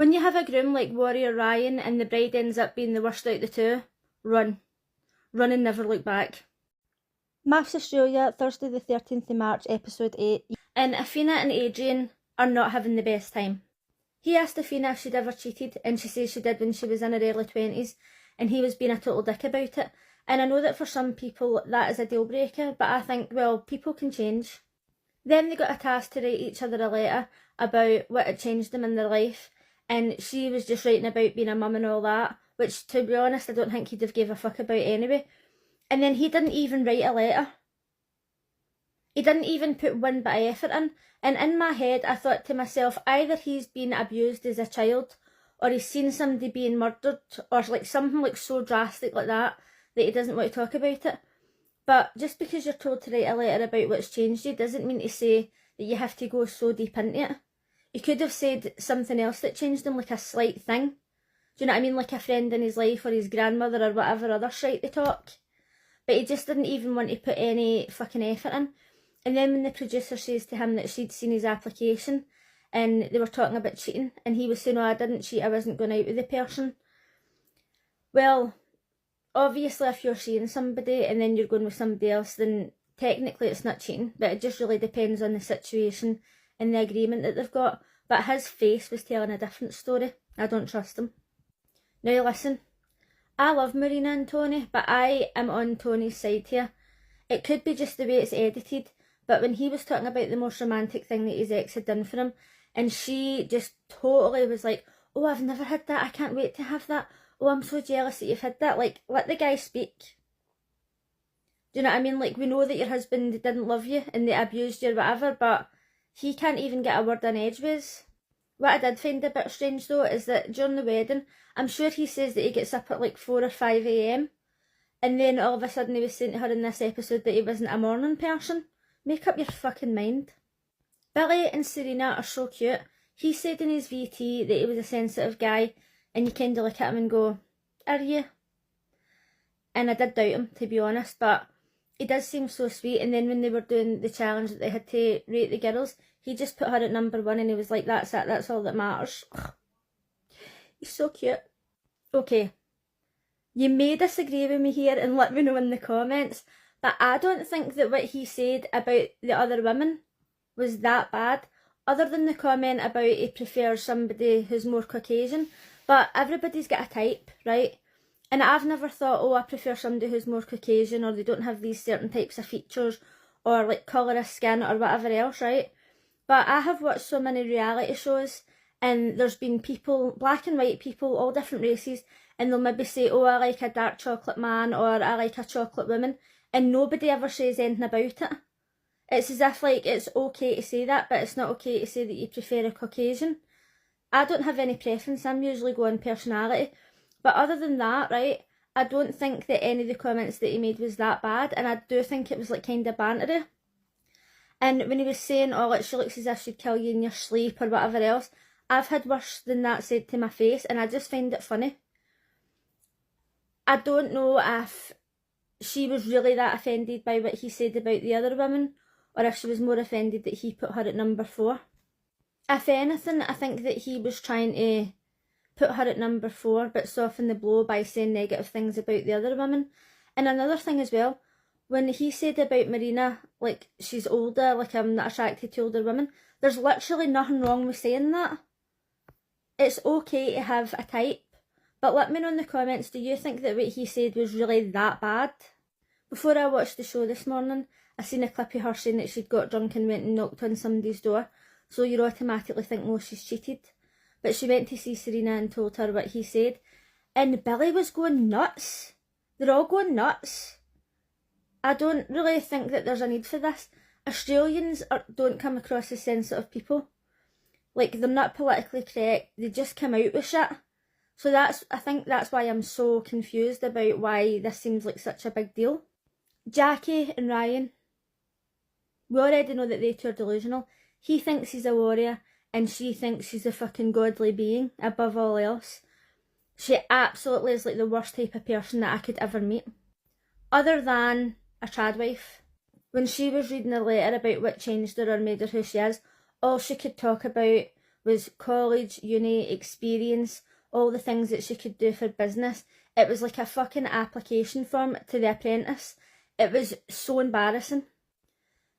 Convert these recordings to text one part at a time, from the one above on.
When you have a groom like Warrior Ryan and the bride ends up being the worst out of the two, run. Run and never look back. MAFS Australia, Thursday the 13th of March, episode 8. And Athena and Adrian are not having the best time. He asked Athena if she'd ever cheated, and she says she did when she was in her early 20s, and he was being a total dick about it. And I know that for some people that is a deal breaker, but I think, well, people can change. Then they got a task to write each other a letter about what had changed them in their life, and she was just writing about being a mum and all that, which, to be honest, I don't think he'd have gave a fuck about anyway. And then he didn't even write a letter. He didn't even put one bit of effort in. And in my head, I thought to myself, either he's been abused as a child, or he's seen somebody being murdered, or like something like so drastic like that he doesn't want to talk about it. But just because you're told to write a letter about what's changed you doesn't mean to say that you have to go so deep into it. He could have said something else that changed him, like a slight thing. Do you know what I mean? Like a friend in his life, or his grandmother, or whatever other shite they talk. But he just didn't even want to put any fucking effort in. And then when the producer says to him that she'd seen his application and they were talking about cheating, and he was saying, "No, I didn't cheat, I wasn't going out with the person." Well, obviously if you're seeing somebody and then you're going with somebody else, then technically it's not cheating, but it just really depends on the situation and the agreement that they've got. But his face was telling a different story. I don't trust him. Now listen, I love Marina and Tony, but I am on Tony's side here. It could be just the way it's edited, but when he was talking about the most romantic thing that his ex had done for him, and she just totally was like, "Oh, I've never had that, I can't wait to have that. Oh, I'm so jealous that you've had that." Like, let the guy speak. Do you know what I mean? Like, we know that your husband didn't love you and they abused you or whatever, but he can't even get a word in edgeways. What I did find a bit strange though is that during the wedding, I'm sure he says that he gets up at like 4 or 5 a.m. And then all of a sudden he was saying to her in this episode that he wasn't a morning person. Make up your fucking mind. Billy and Serena are so cute. He said in his VT that he was a sensitive guy, and you kind of look at him and go, "Are you?" And I did doubt him, to be honest, but he does seem so sweet. And then when they were doing the challenge that they had to rate the girls, he just put her at number 1 and he was like, "That's it, that's all that matters." He's so cute. Okay. You may disagree with me here and let me know in the comments, but I don't think that what he said about the other women was that bad, other than the comment about he prefers somebody who's more Caucasian. But everybody's got a type, right? And I've never thought, "Oh, I prefer somebody who's more Caucasian, or they don't have these certain types of features, or like colour of skin or whatever else," right? But I have watched so many reality shows, and there's been people, black and white people, all different races, and they'll maybe say, "Oh, I like a dark chocolate man," or "I like a chocolate woman," and nobody ever says anything about it. It's as if like it's okay to say that, but it's not okay to say that you prefer a Caucasian. I don't have any preference, I'm usually going personality. But other than that, right, I don't think that any of the comments that he made was that bad, and I do think it was like kind of bantery. And when he was saying, "Oh, like she looks as if she'd kill you in your sleep," or whatever else, I've had worse than that said to my face, and I just find it funny. I don't know if she was really that offended by what he said about the other women, or if she was more offended that he put her at number 4. If anything, I think that he was trying to put her at number 4 but soften the blow by saying negative things about the other women. And another thing as well, when he said about Marina, like she's older, like I'm not attracted to older women, there's literally nothing wrong with saying that. It's okay to have a type. But let me know in the comments, do you think that what he said was really that bad? Before I watched the show this morning, I seen a clip of her saying that she'd got drunk and went and knocked on somebody's door. So you automatically think, "Oh, she's cheated." But she went to see Serena and told her what he said. And Billy was going nuts. They're all going nuts. I don't really think that there's a need for this. Australians don't come across as sensitive people. Like, they're not politically correct. They just come out with shit. So I think that's why I'm so confused about why this seems like such a big deal. Jackie and Ryan, we already know that they two are delusional. He thinks he's a warrior, and she thinks she's a fucking godly being above all else. She absolutely is like the worst type of person that I could ever meet. Other than a trad wife. When she was reading a letter about what changed her or made her who she is, all she could talk about was college, uni, experience, all the things that she could do for business. It was like a fucking application form to The Apprentice. It was so embarrassing.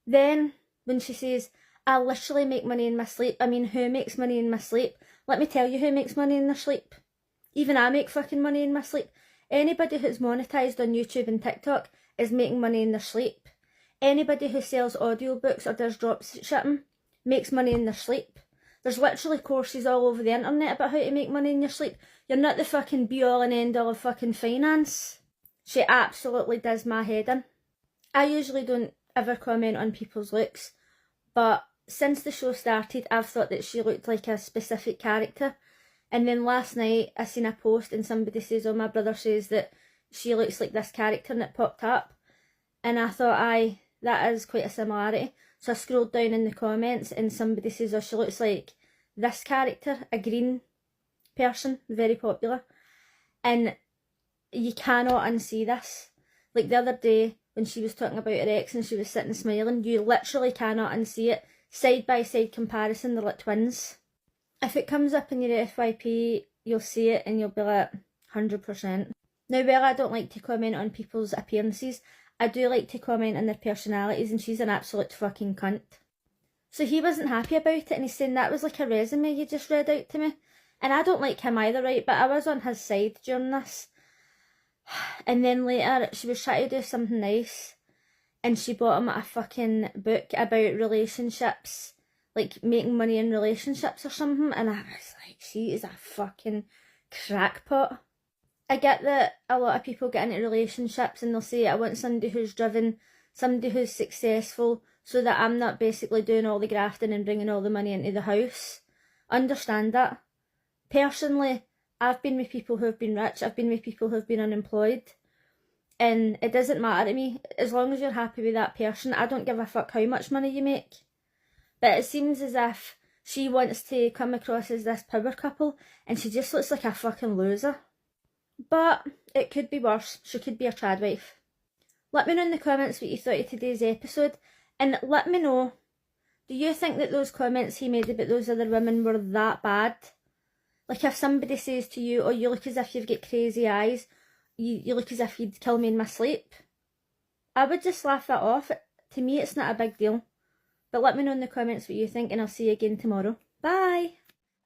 Then, when she says, I literally make money in my sleep. I mean, who makes money in my sleep? Let me tell you who makes money in their sleep. Even I make fucking money in my sleep. Anybody who's monetised on YouTube and TikTok is making money in their sleep. Anybody who sells audiobooks or does drop shipping makes money in their sleep. There's literally courses all over the internet about how to make money in your sleep. You're not the fucking be-all and end-all of fucking finance. She absolutely does my head in. I usually don't ever comment on people's looks, but since the show started, I've thought that she looked like a specific character. And then last night, I seen a post and somebody says, oh, my brother says that she looks like this character, and it popped up. And I thought, aye, that is quite a similarity. So I scrolled down in the comments and somebody says, oh, she looks like this character, a green person, very popular. And you cannot unsee this. Like the other day, when she was talking about her ex and she was sitting smiling, you literally cannot unsee it. Side by side comparison, they're like twins. If it comes up in your FYP, you'll see it and you'll be like, 100%. Now, while I don't like to comment on people's appearances, I do like to comment on their personalities, and she's an absolute fucking cunt. So he wasn't happy about it, and he's saying that was like a resume you just read out to me. And I don't like him either, right? But I was on his side during this. And then later, she was trying to do something nice, and she bought him a fucking book about relationships, like making money in relationships or something. And I was like, she is a fucking crackpot. I get that a lot of people get into relationships and they'll say, I want somebody who's driven, somebody who's successful, so that I'm not basically doing all the grafting and bringing all the money into the house. Understand that. Personally, I've been with people who have been rich, I've been with people who have been unemployed, and it doesn't matter to me. As long as you're happy with that person, I don't give a fuck how much money you make. But it seems as if she wants to come across as this power couple, and she just looks like a fucking loser. But it could be worse. She could be a trad wife. Let me know in the comments what you thought of today's episode, and let me know, do you think that those comments he made about those other women were that bad? Like if somebody says to you, oh, you look as if you've got crazy eyes, you look as if you'd kill me in my sleep, I would just laugh that off. To me, it's not a big deal. But let me know in the comments what you think, and I'll see you again tomorrow. Bye!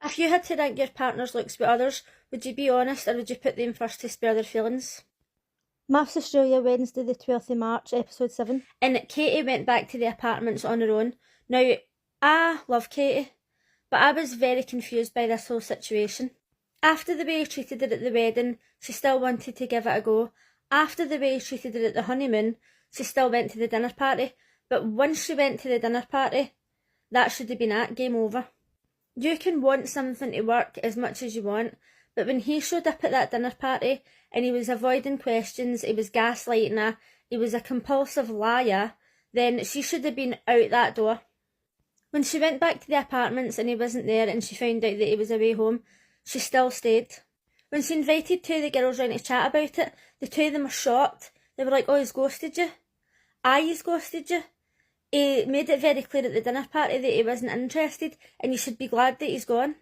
If you had to rank your partner's looks with others, would you be honest, or would you put them first to spare their feelings? MAFS Australia, Wednesday the 12th of March, episode 7. And Katie went back to the apartments on her own. Now, I love Katie, but I was very confused by this whole situation. After the way he treated her at the wedding, she still wanted to give it a go. After the way he treated her at the honeymoon, she still went to the dinner party. But once she went to the dinner party, that should have been it, game over. You can want something to work as much as you want, but when he showed up at that dinner party and he was avoiding questions, he was gaslighting her, he was a compulsive liar, then she should have been out that door. When she went back to the apartments and he wasn't there and she found out that he was away home, she still stayed. When she invited two of the girls round to chat about it, the two of them were shocked. They were like, oh, he's ghosted you. Aye, he's ghosted you. He made it very clear at the dinner party that he wasn't interested, and you should be glad that he's gone.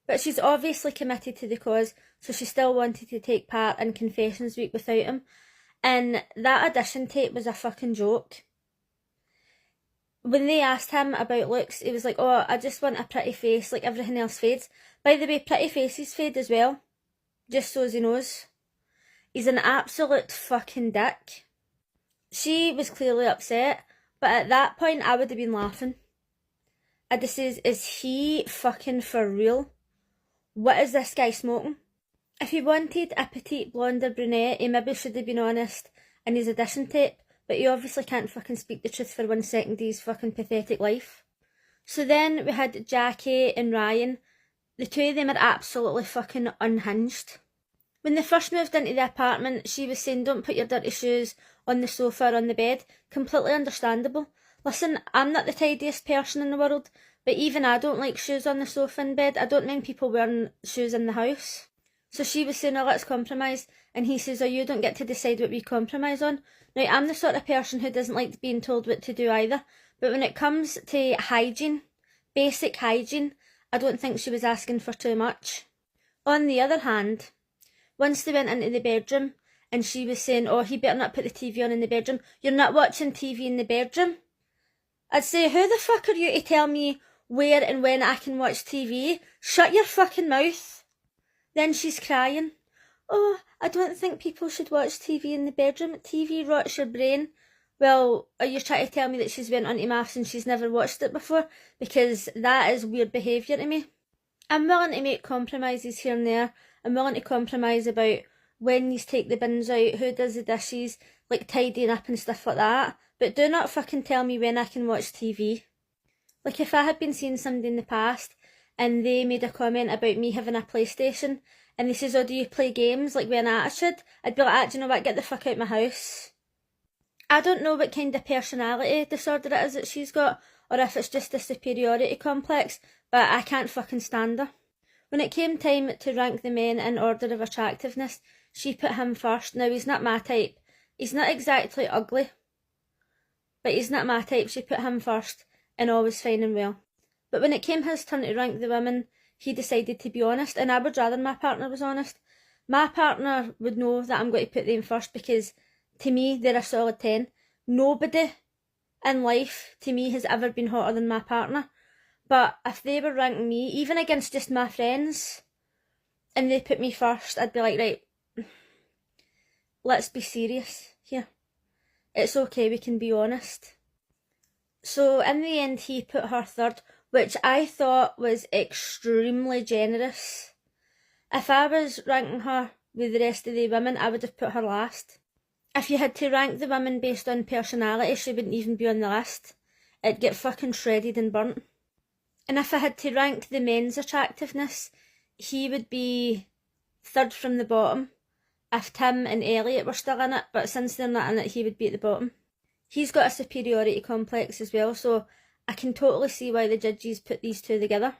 But she's obviously committed to the cause, so she still wanted to take part in Confessions Week without him. And that audition tape was a fucking joke. When they asked him about looks, he was like, oh, I just want a pretty face, like everything else fades. By the way, pretty faces fade as well, just so as he knows. He's an absolute fucking dick. She was clearly upset, but at that point I would have been laughing. I'd have said, is he fucking for real? What is this guy smoking? If he wanted a petite blonde or brunette, he maybe should have been honest in his audition tape, but he obviously can't fucking speak the truth for 1 second of his fucking pathetic life. So then we had Jackie and Ryan. The two of them are absolutely fucking unhinged. When they first moved into the apartment, she was saying, don't put your dirty shoes on the sofa or on the bed. Completely understandable. Listen, I'm not the tidiest person in the world, but even I don't like shoes on the sofa in bed. I don't mind people wearing shoes in the house. So she was saying, oh, let's compromise. And he says, oh, you don't get to decide what we compromise on. Now, I'm the sort of person who doesn't like being told what to do either. But when it comes to hygiene, basic hygiene, I don't think she was asking for too much. On the other hand, once they went into the bedroom and she was saying, oh, he better not put the TV on in the bedroom. You're not watching TV in the bedroom. I'd say, who the fuck are you to tell me where and when I can watch TV? Shut your fucking mouth. Then she's crying. Oh, I don't think people should watch TV in the bedroom. TV rots your brain. Well, are you trying to tell me that she's went onto MAFS and she's never watched it before? Because that is weird behaviour to me. I'm willing to make compromises here and there. I'm willing to compromise about when you take the bins out, who does the dishes, like tidying up and stuff like that. But do not fucking tell me when I can watch TV. Like if I had been seeing somebody in the past and they made a comment about me having a PlayStation and they says, oh, do you play games like with an attitude? I'd be like, do you know what, get the fuck out of my house. I don't know what kind of personality disorder it is that she's got, or if it's just a superiority complex, but I can't fucking stand her. When it came time to rank the men in order of attractiveness, she put him first. Now, he's not my type. He's not exactly ugly, but he's not my type. She put him first, and all was fine and well. But when it came his turn to rank the women, he decided to be honest, and I would rather my partner was honest. My partner would know that I'm going to put them first because to me, they're a solid 10. Nobody in life, to me, has ever been hotter than my partner. But if they were ranking me, even against just my friends, and they put me first, I'd be like, right, let's be serious here. It's okay, we can be honest. So in the end, he put her third, which I thought was extremely generous. If I was ranking her with the rest of the women, I would have put her last. If you had to rank the women based on personality, she wouldn't even be on the list. It'd get fucking shredded and burnt. And if I had to rank the men's attractiveness, he would be third from the bottom if Tim and Elliot were still in it, but since they're not in it, he would be at the bottom. He's got a superiority complex as well, so I can totally see why the judges put these two together.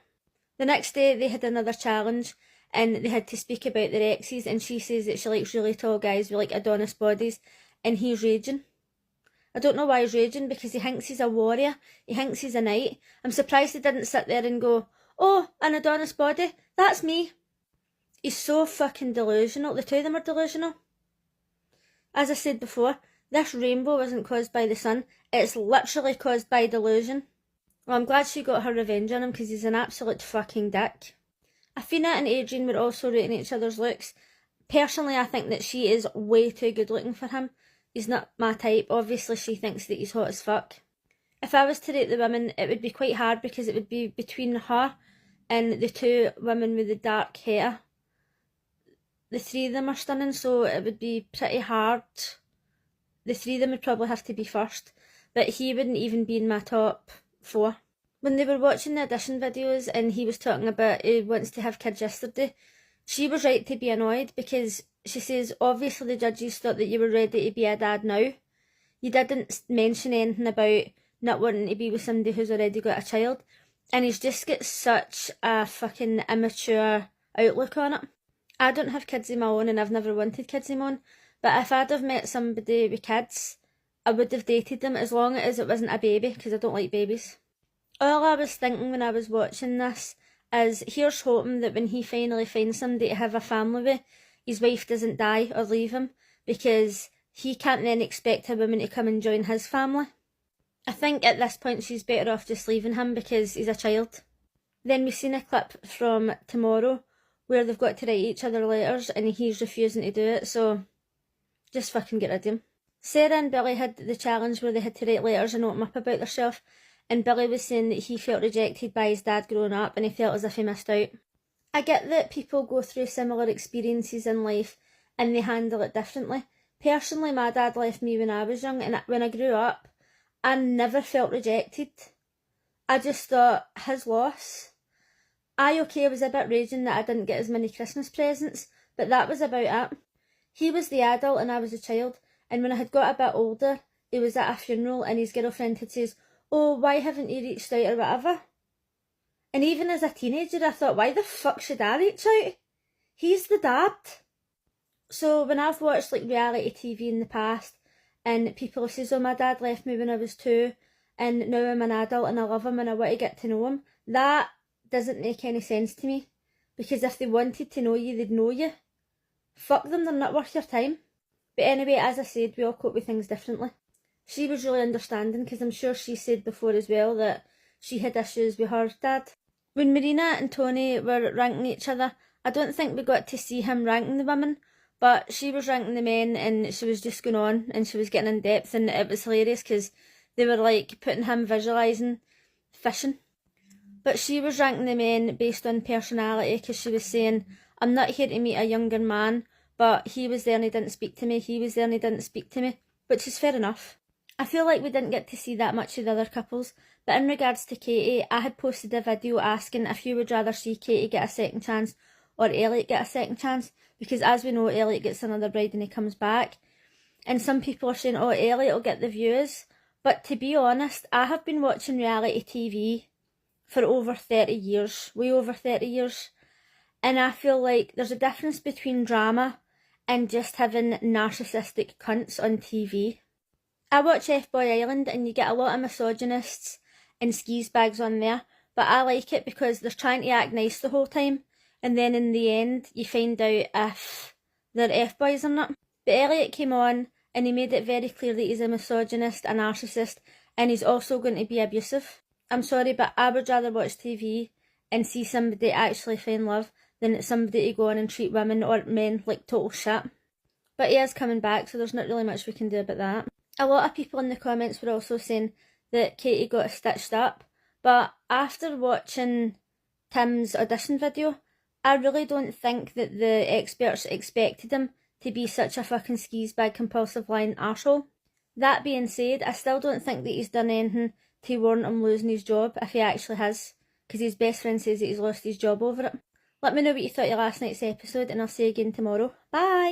The next day they had another challenge and they had to speak about their exes, and she says that she likes really tall guys with like Adonis bodies, and he's raging. I don't know why he's raging, because he thinks he's a warrior, he thinks he's a knight. I'm surprised he didn't sit there and go, oh, an Adonis body, that's me. He's so fucking delusional. The two of them are delusional. As I said before, this rainbow wasn't caused by the sun, it's literally caused by delusion. Well, I'm glad she got her revenge on him, because he's an absolute fucking dick. Athena and Adrian were also rating each other's looks. Personally, I think that she is way too good looking for him. He's not my type. Obviously, she thinks that he's hot as fuck. If I was to rate the women, it would be quite hard, because it would be between her and the two women with the dark hair. The three of them are stunning, so it would be pretty hard. The three of them would probably have to be first, but he wouldn't even be in my top 4. When they were watching the audition videos and he was talking about he wants to have kids yesterday, she was right to be annoyed, because she says, obviously the judges thought that you were ready to be a dad now. You didn't mention anything about not wanting to be with somebody who's already got a child, and he's just got such a fucking immature outlook on it. I don't have kids of my own and I've never wanted kids of my own, but if I'd have met somebody with kids, I would have dated them as long as it wasn't a baby, because I don't like babies. All I was thinking when I was watching this is, here's hoping that when he finally finds somebody to have a family with, his wife doesn't die or leave him, because he can't then expect a woman to come and join his family. I think at this point she's better off just leaving him, because he's a child. Then we've seen a clip from tomorrow where they've got to write each other letters and he's refusing to do it, so just fucking get rid of him. Sarah and Billy had the challenge where they had to write letters and open up about themselves, and Billy was saying that he felt rejected by his dad growing up and he felt as if he missed out. I get that people go through similar experiences in life and they handle it differently. Personally, my dad left me when I was young, and when I grew up, I never felt rejected. I just thought, his loss. I was a bit raging that I didn't get as many Christmas presents, but that was about it. He was the adult and I was a child, and when I had got a bit older, he was at a funeral and his girlfriend had said, oh, why haven't you reached out or whatever? And even as a teenager, I thought, why the fuck should I reach out? He's the dad. So when I've watched like reality TV in the past, and people have said, oh, my dad left me when I was 2, and now I'm an adult and I love him and I want to get to know him, that doesn't make any sense to me, because if they wanted to know you, they'd know you. Fuck them, they're not worth your time. But anyway, as I said, we all cope with things differently. She was really understanding, because I'm sure she said before as well that she had issues with her dad. When Marina and Tony were ranking each other, I don't think we got to see him ranking the women, but she was ranking the men, and she was just going on and she was getting in depth, and it was hilarious because they were like putting him visualising fishing. But she was ranking the men based on personality, because she was saying, I'm not here to meet a younger man, but he was there and he didn't speak to me, he was there and he didn't speak to me, which is fair enough. I feel like we didn't get to see that much of the other couples, but in regards to Katie, I had posted a video asking if you would rather see Katie get a second chance or Elliot get a second chance, because as we know, Elliot gets another bride and he comes back. And some people are saying, oh, Elliot will get the views, but to be honest, I have been watching reality TV for over 30 years, way over 30 years, and I feel like there's a difference between drama and just having narcissistic cunts on TV. I watch F-Boy Island and you get a lot of misogynists and skis bags on there, but I like it because they're trying to act nice the whole time, and then in the end you find out if they're F-boys or not. But Elliot came on and he made it very clear that he's a misogynist, a narcissist, and he's also going to be abusive. I'm sorry, but I would rather watch TV and see somebody actually find love than somebody to go on and treat women or men like total shit. But he is coming back, so there's not really much we can do about that. A lot of people in the comments were also saying that Katie got stitched up, but after watching Tim's audition video, I really don't think that the experts expected him to be such a fucking skis bag, compulsive lying arsehole. That being said, I still don't think that he's done anything to warrant him losing his job, if he actually has, because his best friend says that he's lost his job over it. Let me know what you thought of last night's episode, and I'll see you again tomorrow. Bye!